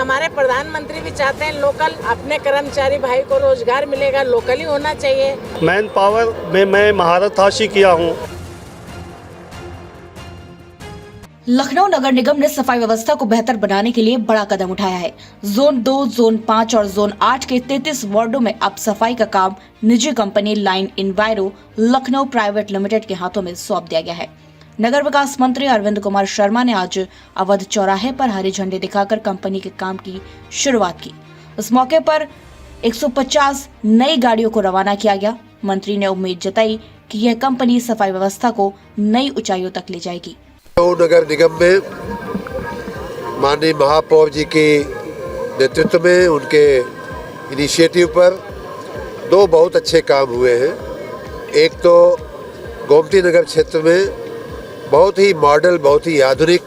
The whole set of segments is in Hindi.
हमारे प्रधानमंत्री भी चाहते हैं लोकल, अपने कर्मचारी भाई को रोजगार मिलेगा, लोकल ही होना चाहिए। मैन पावर में मैं महारत हासिल किया हूँ। लखनऊ नगर निगम ने सफाई व्यवस्था को बेहतर बनाने के लिए बड़ा कदम उठाया है। जोन 2, जोन 5 और जोन 8 के 33 वार्डों में अब सफाई का काम निजी company line इन्वायरो Lucknow private limited के हाथों में सौंप दिया गया है। नगर विकास मंत्री अरविंद कुमार शर्मा ने आज अवध चौराहे पर हरी झंडी दिखाकर कंपनी के काम की शुरुआत की। इस मौके पर 150 नई गाड़ियों को रवाना किया गया। मंत्री ने उम्मीद जताई कि यह कंपनी सफाई व्यवस्था को नई ऊंचाइयों तक ले जाएगी। नगर निगम में माननीय महापौर जी के नेतृत्व में, उनके इनिशिएटिव पर दो बहुत अच्छे काम हुए हैं। एक तो गोमती नगर क्षेत्र में बहुत ही मॉडल, बहुत ही आधुनिक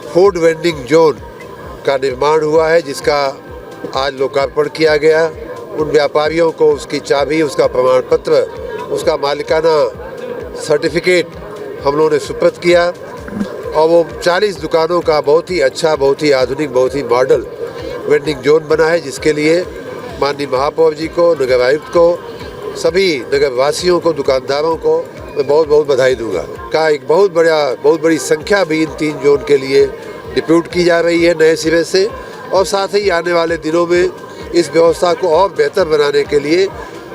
फूड वेंडिंग जोन का निर्माण हुआ है, जिसका आज लोकार्पण किया गया। उन व्यापारियों को उसकी चाबी, उसका प्रमाण पत्र, उसका मालिकाना सर्टिफिकेट हम लोगों ने सुपुर्द किया और वो 40 दुकानों का बहुत ही अच्छा, बहुत ही आधुनिक, बहुत ही मॉडल वेंडिंग जोन बना है, जिसके लिए माननीय महापौर जी को, नगर आयुक्त को, सभी नगर वासियों को, दुकानदारों को मैं बहुत बहुत बधाई दूंगा। का एक बहुत बड़ी संख्या भी इन 3 जोन के लिए डिप्यूट की जा रही है नए सिरे से, और साथ ही आने वाले दिनों में इस व्यवस्था को और बेहतर बनाने के लिए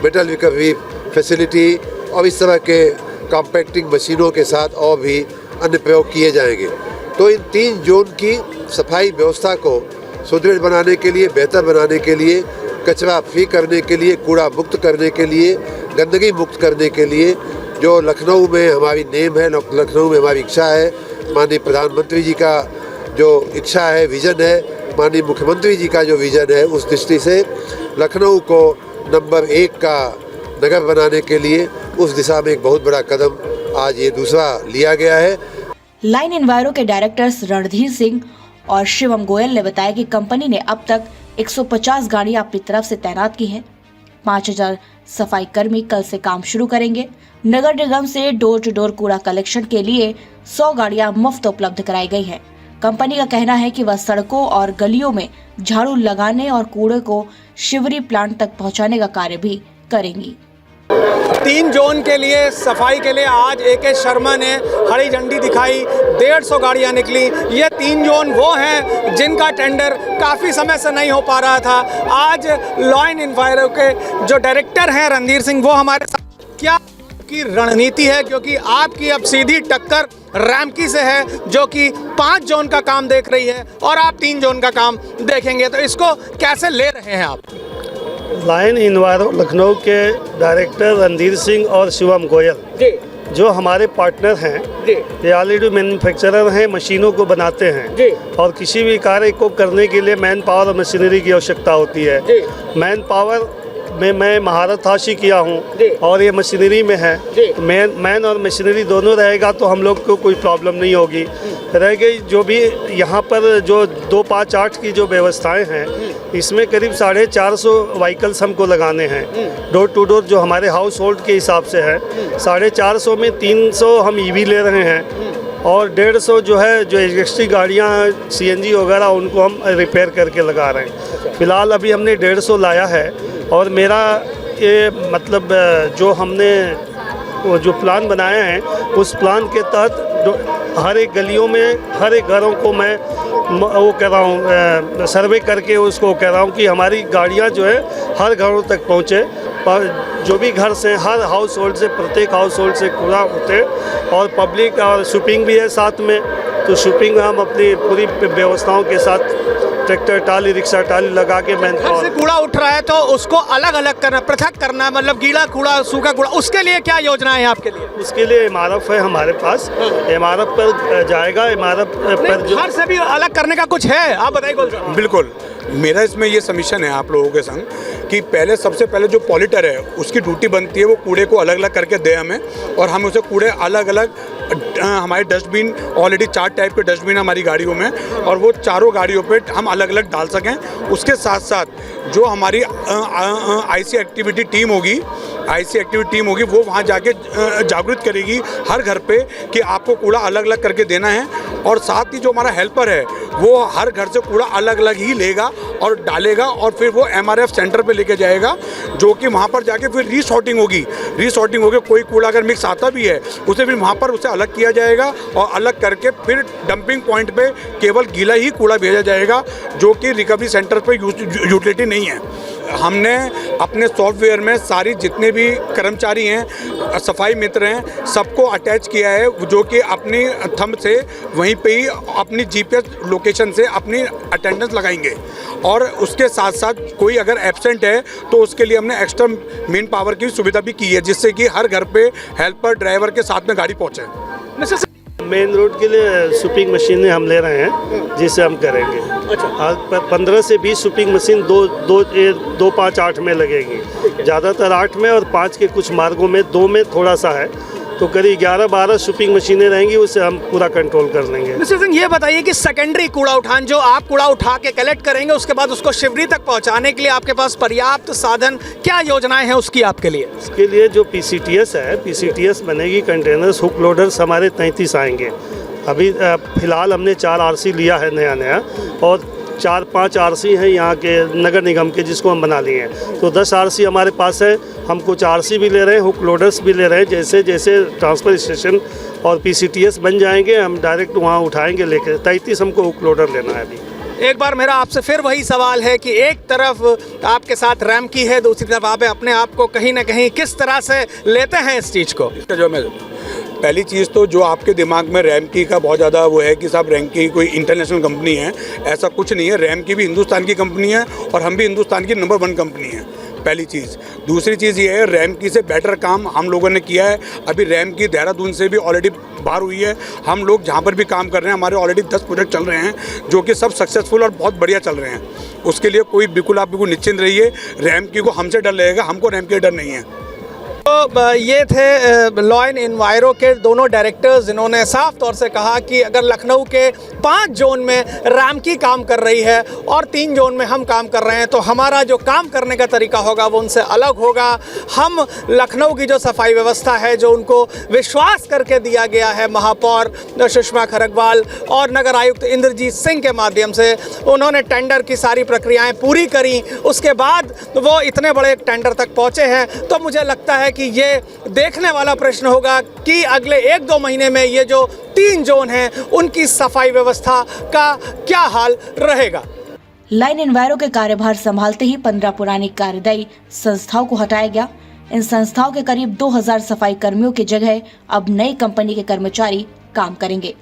मेटल रिकवरी फैसिलिटी और इस तरह के कॉम्पैक्टिंग मशीनों के साथ और भी अन्य प्रयोग किए जाएंगे। तो इन 3 जोन की सफाई व्यवस्था को सुदृढ़ बनाने के लिए, बेहतर बनाने के लिए, कचरा फ्री करने के लिए, कूड़ा मुक्त करने के लिए, गंदगी मुक्त करने के लिए जो लखनऊ में हमारी नेम है, लखनऊ में हमारी इच्छा है, माननीय प्रधानमंत्री जी का जो इच्छा है, विज़न है, माननीय मुख्यमंत्री जी का जो विज़न है, उस दृष्टि से लखनऊ को नंबर 1 का नगर बनाने के लिए उस दिशा में एक बहुत बड़ा कदम आज ये दूसरा लिया गया है। लाइन इन्वायरो के डायरेक्टर्स रणधीर सिंह और शिवम गोयल ने बताया कि कंपनी ने अब तक 150 गाड़ियां अपनी तरफ से तैनात की हैं। 5000 सफाई कर्मी कल से काम शुरू करेंगे। नगर निगम से डोर टू डोर कूड़ा कलेक्शन के लिए 100 गाड़ियां मुफ्त उपलब्ध कराई गई हैं। कंपनी का कहना है कि वह सड़कों और गलियों में झाड़ू लगाने और कूड़े को शिवरी प्लांट तक पहुंचाने का कार्य भी करेंगी। 3 जोन के लिए सफाई के लिए आज AK शर्मा ने हरी झंडी दिखाई। 150 गाड़ियां निकली। ये 3 जोन वो हैं जिनका टेंडर काफ़ी समय से नहीं हो पा रहा था। आज लाइन इन्वायरो के जो डायरेक्टर हैं रणधीर सिंह, वो हमारे साथ। क्या की रणनीति है, क्योंकि आपकी अब सीधी टक्कर रैमकी से है जो कि 5 जोन का काम देख रही है और आप 3 जोन का काम देखेंगे, तो इसको कैसे ले रहे हैं आप? लाइन इन्वायरो लखनऊ के डायरेक्टर रणधीर सिंह और शिवम गोयल जी, जो हमारे पार्टनर हैं, ये ऑलरेडी मैन्युफैक्चरर हैं, मशीनों को बनाते हैं जी। और किसी भी कार्य को करने के लिए मैन पावर और मशीनरी की आवश्यकता होती है। मैन पावर में मैं महारत हासिल किया हूँ और ये मशीनरी में है। मैन और मशीनरी दोनों रहेगा तो हम लोग को कोई प्रॉब्लम नहीं होगी। रह गई जो भी यहाँ पर जो 258 की जो व्यवस्थाएं हैं, इसमें करीब 450 व्हीकल्स हमको लगाने हैं। डोर टू डोर जो हमारे हाउस होल्ड के हिसाब से है, 450 में 300 हम EV ले रहे हैं और 150 जो है जो एक्स्ट्री गाड़ियाँ CNG वगैरह उनको हम रिपेयर करके लगा रहे हैं। फ़िलहाल अभी हमने 150 लाया है और मेरा ये मतलब जो हमने वो जो प्लान बनाया है, उस प्लान के तहत हर एक गलियों में, हर एक घरों को मैं वो कह रहा हूँ, सर्वे करके उसको कह रहा हूँ कि हमारी गाड़ियाँ जो है हर घरों तक पहुँचे। जो भी घर से, हर हाउस होल्ड से, प्रत्येक हाउस होल्ड से कूड़ा उठे और पब्लिक और शॉपिंग भी है साथ में। तो शॉपिंग में हम अपनी पूरी व्यवस्थाओं के साथ ट्रैक्टर टाली, रिक्शा टाली लगा के मैन घर से कूड़ा उठ रहा है तो उसको अलग अलग करना, पृथक करना, मतलब गीला कूड़ा, सूखा कूड़ा, उसके लिए क्या योजनाएं हैं आपके लिए? उसके लिए MRF है हमारे पास। MRF पर जाएगा। MRF पर घर से भी अलग करने का कुछ है, आप बताइए। बिल्कुल, मेरा इसमें ये सबमिशन है आप लोगों के संग कि सबसे पहले जो पॉलिटर है उसकी ड्यूटी बनती है वो कूड़े को अलग अलग करके दे हमें, और हम उसे कूड़े अलग अलग, हमारे डस्टबिन ऑलरेडी 4 टाइप के डस्टबिन हमारी गाड़ियों में, और वो चारों गाड़ियों पे हम अलग अलग डाल सकें। उसके साथ साथ जो हमारी IC एक्टिविटी टीम होगी वो वहाँ जाके जागरूक करेगी हर घर पे कि आपको कूड़ा अलग अलग करके देना है। और साथ ही जो हमारा हेल्पर है वो हर घर से कूड़ा अलग अलग ही लेगा और डालेगा और फिर वो MRF सेंटर पे लेके जाएगा, जो कि वहाँ पर जाके फिर रीसॉर्टिंग होगी। कोई कूड़ा अगर मिक्स आता भी है उसे फिर वहाँ पर उसे अलग किया जाएगा और अलग करके फिर डंपिंग पॉइंट पे केवल गीला ही कूड़ा भेजा जाएगा, जो कि रिकवरी सेंटर पे यूटिलिटी नहीं है। हमने अपने सॉफ्टवेयर में सारी जितने भी कर्मचारी हैं, सफाई मित्र हैं, सबको अटैच किया है, जो कि अपनी थंब से वहीं पे ही अपनी GPS लोकेशन से अपनी अटेंडेंस लगाएंगे। और उसके साथ साथ कोई अगर एब्सेंट है तो उसके लिए हमने एक्स्ट्रा मेन पावर की सुविधा भी की है, जिससे कि हर घर पे हेल्पर ड्राइवर के साथ में गाड़ी पहुँचे। मेन रोड के लिए सुपिंग मशीनें हम ले रहे हैं, जिसे हम करेंगे। अच्छा। 15 से 20 सुपिंग मशीन 2, 5, 8 में लगेगी, ज़्यादातर 8 में, और 5 के कुछ मार्गों में 2 में थोड़ा सा है, तो करीब 11-12 सुपिंग मशीनें रहेंगी, उससे हम पूरा कंट्रोल कर लेंगे। मिस्टर सिंह, ये बताइए कि सेकेंडरी कूड़ा उठान, जो आप कूड़ा उठा के कलेक्ट करेंगे उसके बाद उसको शिवरी तक पहुंचाने के लिए आपके पास पर्याप्त साधन, क्या योजनाएं हैं उसकी आपके लिए? इसके लिए जो PCTS है, PCTS बनेगी, कंटेनर्स, हुक लोडर्स हमारे 33 आएंगे। अभी फ़िलहाल हमने 4 RC लिया है नया, और 4-5 RC हैं यहाँ के नगर निगम के, जिसको हम बना लिए हैं, तो 10 RC हमारे पास है। हम कुछ RC भी ले रहे हैं, हुक लोडर्स भी ले रहे हैं। जैसे जैसे ट्रांसफ़र स्टेशन और PCTS बन जाएंगे, हम डायरेक्ट वहाँ उठाएंगे लेके। 33 हमको हुक लोडर लेना है अभी। एक बार मेरा आपसे फिर वही सवाल है कि एक तरफ आपके साथ रैमकी है, दूसरी तरफ आप अपने आप को कहीं ना कहीं किस तरह से लेते हैं इस चीज़ को? इसका जो मैं पहली चीज़ तो जो आपके दिमाग में रैमकी का बहुत ज़्यादा वो है कि साहब रैमकी कोई इंटरनेशनल कंपनी है, ऐसा कुछ नहीं है। रैमकी भी हिंदुस्तान की कंपनी है और हम भी हिंदुस्तान की नंबर 1 कंपनी है, पहली चीज़। दूसरी चीज़ ये है, रैमकी से बेटर काम हम लोगों ने किया है। अभी रैमकी देहरादून से भी ऑलरेडी बाहर हुई है। हम लोग जहाँ पर भी काम कर रहे हैं, हमारे ऑलरेडी 10 प्रोजेक्ट चल रहे हैं, जो कि सब सक्सेसफुल और बहुत बढ़िया चल रहे हैं। उसके लिए कोई बिल्कुल आप बिल्कुल निश्चिंत रहिए, रैमकी को हमसे डर लगेगा, हमको रैमकी का डर नहीं है। तो ये थे लॉ एंड एनवायरो के दोनों डायरेक्टर्स, जिन्होंने साफ तौर से कहा कि अगर लखनऊ के 5 जोन में रैमकी काम कर रही है और 3 जोन में हम काम कर रहे हैं, तो हमारा जो काम करने का तरीका होगा वो उनसे अलग होगा। हम लखनऊ की जो सफाई व्यवस्था है, जो उनको विश्वास करके दिया गया है महापौर सुषमा खरगवाल और नगर आयुक्त इंद्रजीत सिंह के माध्यम से, उन्होंने टेंडर की सारी प्रक्रियाएँ पूरी करी, उसके बाद वो इतने बड़े टेंडर तक पहुँचे हैं। तो मुझे लगता है कि ये देखने वाला प्रश्न होगा कि अगले 1-2 महीने में ये जो 3 जोन हैं उनकी सफाई व्यवस्था का क्या हाल रहेगा। लाइन एनवायरो के कार्यभार संभालते ही 15 पुरानी कार्यदायी संस्थाओं को हटाया गया। इन संस्थाओं के करीब 2000 सफाई कर्मियों की जगह अब नई कंपनी के कर्मचारी काम करेंगे।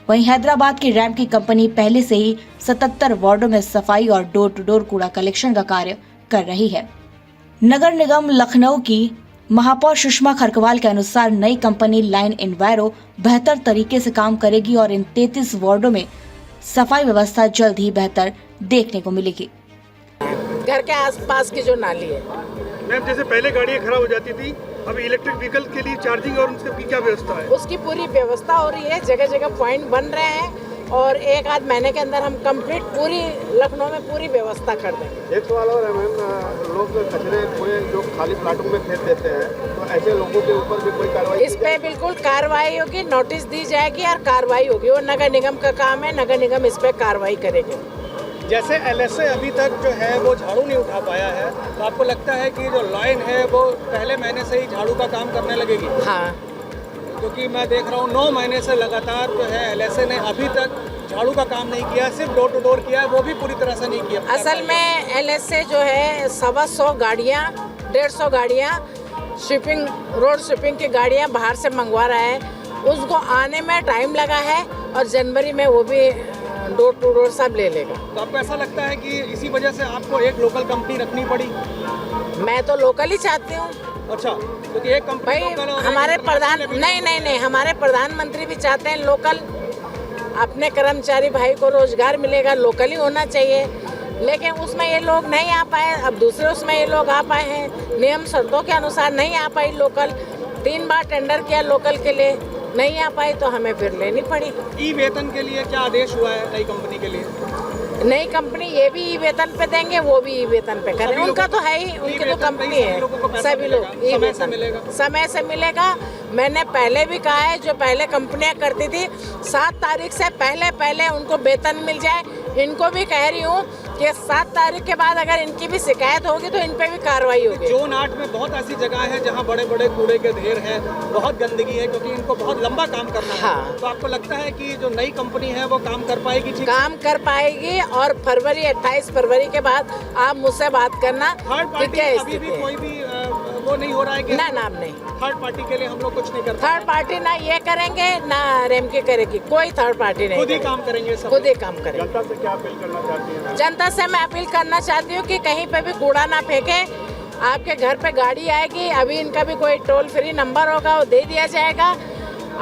वहीं हैदराबाद की रैमकी कंपनी पहले से ही 77 वार्डों में सफाई और डोर टू डोर कूड़ा कलेक्शन का कार्य कर रही है। नगर निगम लखनऊ की महापौर सुषमा खरगवाल के अनुसार नई कंपनी लाइन एनवायरो बेहतर तरीके से काम करेगी और इन 33 वार्डों में सफाई व्यवस्था जल्द ही बेहतर देखने को मिलेगी। घर के आसपास की जो नाली है, मैम, जैसे पहले गाड़ियाँ खराब हो जाती थी, अब इलेक्ट्रिक व्हीकल के लिए चार्जिंग और उसकी क्या व्यवस्था है? उसकी पूरी व्यवस्था हो रही है, जगह जगह पॉइंट बन रहे हैं और 1-8 महीने के अंदर हम कंप्लीट पूरी लखनऊ में पूरी व्यवस्था कर देंगे। एक सवाल और है मैम, लोग कचरे कूड़े जो खाली प्लाटों में फेंक देते हैं, तो ऐसे लोगों के ऊपर भी कोई कार्रवाई? इस पे बिल्कुल कार्रवाई होगी, नोटिस दी जाएगी और कार्रवाई होगी। वो नगर निगम का काम है, नगर निगम इस पे कार्रवाई करेगी। जैसे LSA अभी तक जो है वो झाड़ू नहीं उठा पाया है, तो आपको लगता है कि जो लाइन है वो पहले महीने से ही झाड़ू का काम करने लगेगी? हाँ, क्योंकि मैं देख रहा हूँ 9 महीने से लगातार जो है LSA ने अभी तक झाड़ू का काम नहीं किया, सिर्फ डोर टू डोर किया है, वो भी पूरी तरह से नहीं किया। असल में LSA जो है 125 गाड़ियाँ, 150 गाड़ियाँ शिपिंग, रोड शिपिंग की गाड़ियाँ बाहर से मंगवा रहा है, उसको आने में टाइम लगा है और जनवरी में वो भी डोर टू डोर सब ले लेगा। तो आपको ऐसा लगता है कि इसी वजह से आपको एक लोकल कंपनी रखनी पड़ी? मैं तो लोकल ही चाहती हूँ। अच्छा, क्योंकि एक कंपनी भाई हमारे नहीं, हमारे प्रधानमंत्री भी चाहते हैं लोकल, अपने कर्मचारी भाई को रोजगार मिलेगा, लोकल ही होना चाहिए। लेकिन उसमें ये लोग नहीं आ पाए, अब दूसरे उसमें ये लोग आ पाए हैं, नियम शर्तों के अनुसार नहीं आ पाई लोकल। 3 बार टेंडर किया लोकल के लिए, नहीं आ पाई तो हमें फिर लेनी पड़ी। ई वेतन के लिए क्या आदेश हुआ है नई कंपनी के लिए? नई कंपनी ये भी ई वेतन पे देंगे, वो भी ई वेतन पे करें। उनका तो है ही, उनकी तो कंपनी है, सभी लोग ई वेतन समय से मिलेगा। मैंने पहले भी कहा है, जो पहले कंपनियां करती थी 7 तारीख से पहले उनको वेतन मिल जाए। इनको भी कह रही हूँ कि 7 तारीख के बाद अगर इनकी भी शिकायत होगी तो इन पे भी कार्रवाई होगी। जोन 8 में बहुत ऐसी जगह है जहाँ बड़े बड़े कूड़े के ढेर हैं, बहुत गंदगी है, क्योंकि इनको बहुत लंबा काम करना है। हाँ। तो आपको लगता है कि जो नई कंपनी है वो काम कर पाएगी? ठीक, काम कर पाएगी। और फरवरी 28 फरवरी के बाद आप मुझसे बात करना थर्ड कि पार्टी क्या अभी स्थिति भी है। कोई भी वो नहीं हो रहा है कि ना नाम नहीं, थर्ड पार्टी के लिए हम लोग कुछ नहीं करते, थर्ड पार्टी ना ये करेंगे ना रेमके करेगी, कोई थर्ड पार्टी नहीं खुद ही करेगी। काम करेंगे सब। खुद ही काम करेंगे। जनता से क्या अपील करना चाहती हैं? जनता से मैं अपील करना चाहती हूँ कि कहीं पे भी कूड़ा ना फेंके। आपके घर पे गाड़ी आएगी, अभी इनका भी कोई टोल फ्री नंबर होगा, वो दे दिया जाएगा।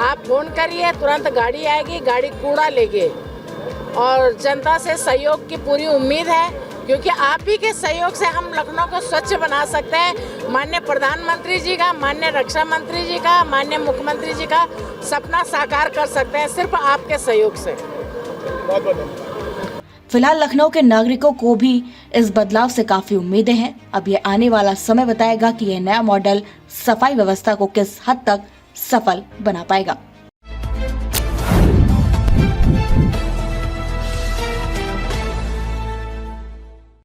आप फोन करिए, तुरंत गाड़ी आएगी, गाड़ी कूड़ा लेगी। और जनता से सहयोग की पूरी उम्मीद है, क्योंकि आप ही के सहयोग से हम लखनऊ को स्वच्छ बना सकते हैं। माननीय प्रधानमंत्री जी का, माननीय रक्षा मंत्री जी का, माननीय मुख्यमंत्री जी का सपना साकार कर सकते हैं सिर्फ आपके सहयोग से। बहुत बहुत धन्यवाद। फिलहाल लखनऊ के नागरिकों को भी इस बदलाव से काफी उम्मीदें हैं। अब ये आने वाला समय बताएगा कि यह नया मॉडल सफाई व्यवस्था को किस हद तक सफल बना पाएगा।